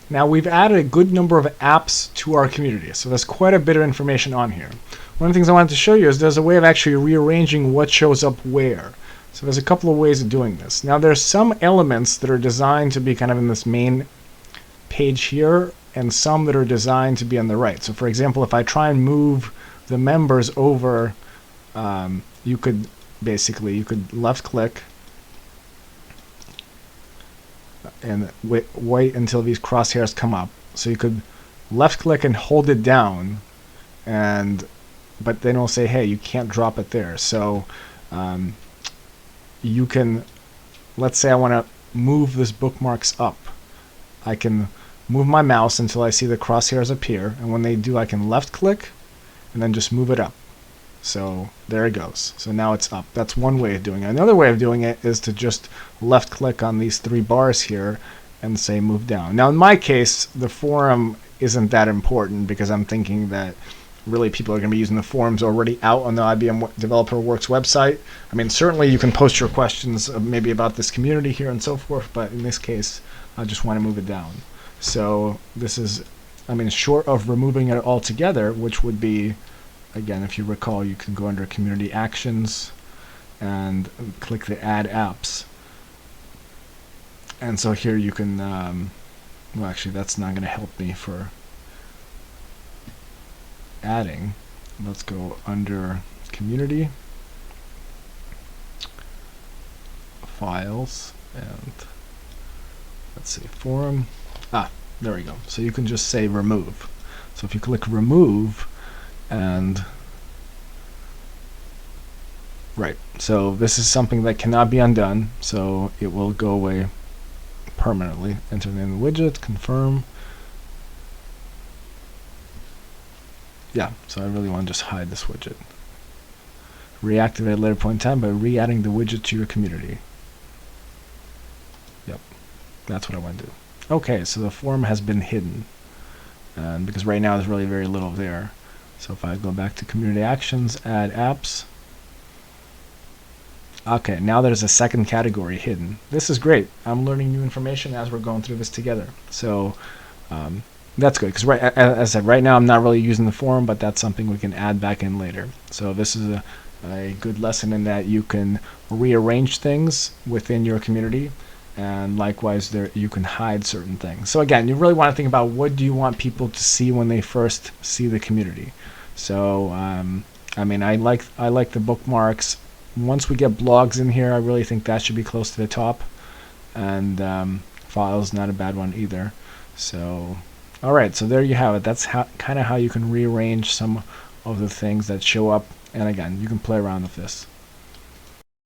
Now we've added a good number of apps to our community, so there's quite a bit of information on here. One of the things I wanted to show you is there's a way of actually rearranging what shows up where. So there's a couple of ways of doing this. Now there's some elements that are designed to be kind of in this main page here, and some that are designed to be on the right. So for example, if I try and move the members over, you could left click and wait until these crosshairs come up. So you could left click and hold it down, but then it'll say, hey, you can't drop it there. So you can, let's say I want to move this bookmarks up. I can move my mouse until I see the crosshairs appear, and when they do, I can left click and then just move it up. So there it goes. So now it's up. That's one way of doing it. Another way of doing it is to just left click on these three bars here and say move down. Now in my case, the forum isn't that important because I'm thinking that really people are going to be using the forums already out on the IBM Developer Works website. I mean, certainly you can post your questions maybe about this community here and so forth, but in this case, I just want to move it down. So this is, I mean, short of removing it altogether, which would be, again, if you recall, you can go under Community Actions and click the Add Apps. And so here you can, well, actually, that's not going to help me for adding. Let's go under Community, Files, and let's see, Forum. There we go. So you can just say Remove. So if you click Remove, and right, so this is something that cannot be undone, so it will go away permanently. Enter the name of the widget, confirm. Yeah, so I really want to just hide this widget. Reactivate at a later point in time by re-adding the widget to your community. Yep, that's what I want to do. Okay, so the form has been hidden, and because right now there's really very little there. So if I go back to Community Actions, Add Apps. Okay, now there's a second category hidden. This is great. I'm learning new information as we're going through this together. So that's good, because as I said, right now I'm not really using the forum, but that's something we can add back in later. So this is a good lesson in that you can rearrange things within your community, and likewise you can hide certain things. So again, you really want to think about what do you want people to see when they first see the community. So I mean, I like the bookmarks. Once we get blogs in here, I really think that should be close to the top, and files, not a bad one either. So alright, so there you have it. That's kind of how you can rearrange some of the things that show up, and again, you can play around with this.